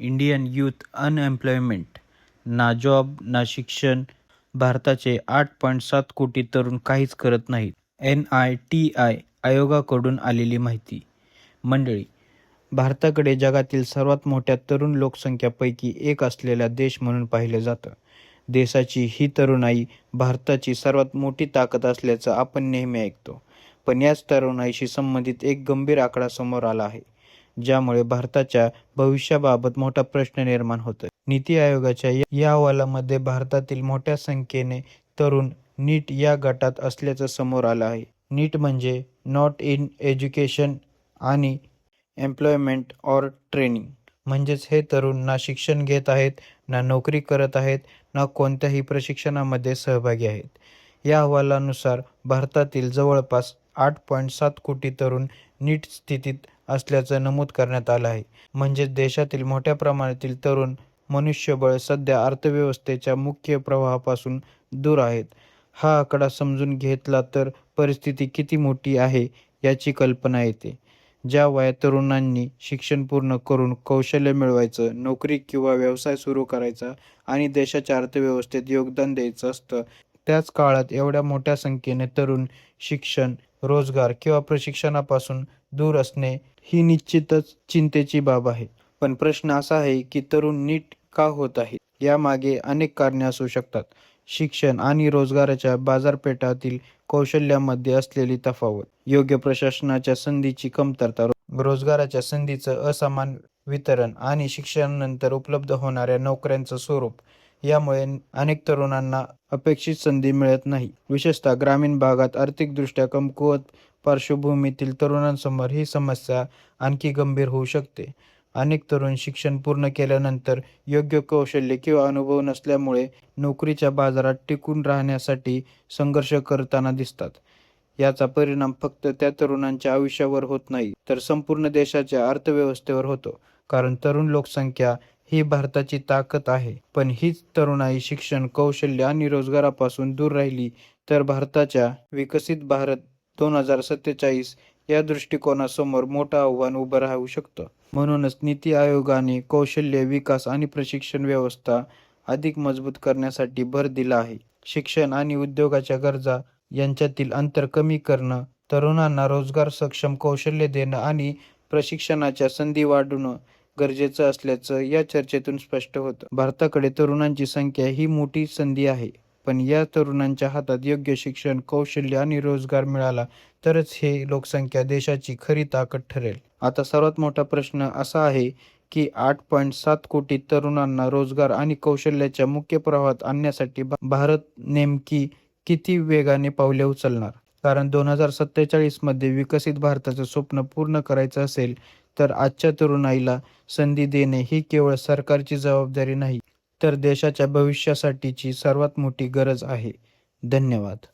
Indian youth unemployment, ना job ना शिक्षण. भारताचे 8.7 कोटी तरुण काहीच करत नाहीत. NITI आयोगाकडून आलेली माहिती. मंडळी, भारताकडे जगातील सर्वात मोठ्या तरुण लोकसंख्यापैकी एक असलेला देश म्हणून पाहिले जातं. देशाची ही तरुणाई भारताची सर्वात मोठी ताकद असल्याचं आपण नेहमी ऐकतो. पण याच तरुणाईशी संबंधित एक गंभीर आकडा समोर आला आहे, ज्यामुळे भारताच्या भविष्याबाबत मोठा प्रश्न निर्माण होतोय. नीती आयोगाच्या या अहवालामध्ये भारतातील मोठ्या संख्येने तरुण नीट या गटात असल्याचं समोर आलं आहे. नीट म्हणजे नॉट इन एज्युकेशन आणि एम्प्लॉयमेंट ऑर ट्रेनिंग. म्हणजेच हे तरुण ना शिक्षण घेत आहेत, ना नोकरी करत आहेत, ना कोणत्याही प्रशिक्षणामध्ये सहभागी आहेत. या अहवालानुसार भारतातील जवळपास 8.7 कोटी तरुण नीट स्थितीत असल्याचं नमूद करण्यात आलं आहे. म्हणजेच देशातील मोठ्या प्रमाणातील तरुण मनुष्यबळ सध्या अर्थव्यवस्थेच्या मुख्य प्रवाहापासून दूर आहेत. हा आकडा समजून घेतला तर परिस्थिती किती मोठी आहे याची कल्पना येते. ज्या वयात तरुणांनी शिक्षण पूर्ण करून कौशल्य मिळवायचं, नोकरी किंवा व्यवसाय सुरू करायचा आणि देशाच्या अर्थव्यवस्थेत योगदान द्यायचं असतं, त्याच काळात एवढ्या मोठ्या संख्येने तरुण शिक्षण, रोजगार किंवा प्रशिक्षणापासून दूर असणे ही निश्चितच चिंतेची बाब आहे. पण प्रश्न असा आहे की तरुण नीट का होत आहेत? यामागे अनेक कारणे असू शकतात. शिक्षण आणि रोजगाराच्या बाजारपेठातील कौशल्यामध्ये असलेली तफावत, योग्य प्रशासनाच्या संधीची कमतरता, रोजगाराच्या संधीचं असमान वितरण आणि शिक्षणानंतर उपलब्ध होणाऱ्या नोकऱ्यांचं स्वरूप यामुळे अनेक तरुणांना अपेक्षित संधी मिळत नाही. विशेषतः ग्रामीण भागात आर्थिकदृष्ट्या कमकुवत पार्श्वभूमीतील तरुणांसमोर ही समस्या आणखी गंभीर होऊ शकते. अनेक तरुण शिक्षण पूर्ण केल्यानंतर योग्य कौशल्य किंवा अनुभव नसल्यामुळे नोकरीच्या बाजारात टिकून राहण्यासाठी संघर्ष करताना दिसतात. याचा परिणाम फक्त त्या तरुणांच्या आयुष्यावर होत नाही, तर संपूर्ण देशाच्या अर्थव्यवस्थेवर होतो. कारण तरुण लोकसंख्या ही भारताची ताकद आहे. पण हीच तरुणाई शिक्षण, कौशल्य आणि रोजगारापासून दूर राहिली तर भारताच्या विकसित भारत 2047 या दृष्टिकोनासमोर मोठं आव्हान उभं राहू शकतं. म्हणूनच नीती आयोगाने कौशल्य विकास आणि प्रशिक्षण व्यवस्था अधिक मजबूत करण्यासाठी भर दिला आहे. शिक्षण आणि उद्योगाच्या गरजा यांच्यातील अंतर कमी करणं, तरुणांना रोजगार सक्षम कौशल्य देणं आणि प्रशिक्षणाच्या संधी वाढवणं गरजेचं असल्याचं या चर्चेतून स्पष्ट होतं. भारताकडे तरुणांची संख्या ही मोठी संधी आहे. पण या तरुणांच्या हातात योग्य शिक्षण, कौशल्य आणि रोजगार मिळाला तरच हे लोकसंख्या देशाची खरी ताकद ठरेल. आता सर्वात मोठा प्रश्न असा आहे की 8.7 कोटी तरुणांना रोजगार आणि कौशल्याच्या मुख्य प्रवाहात आणण्यासाठी भारत नेमकी किती वेगाने पावले उचलणार? कारण 2047 मध्ये विकसित भारताचं स्वप्न पूर्ण करायचं असेल तर आजच्या तरुणाईला संधी देणे ही केवळ सरकारची जबाबदारी नाही, तर देशाच्या भविष्यासाठीची सर्वात मोठी गरज आहे. धन्यवाद.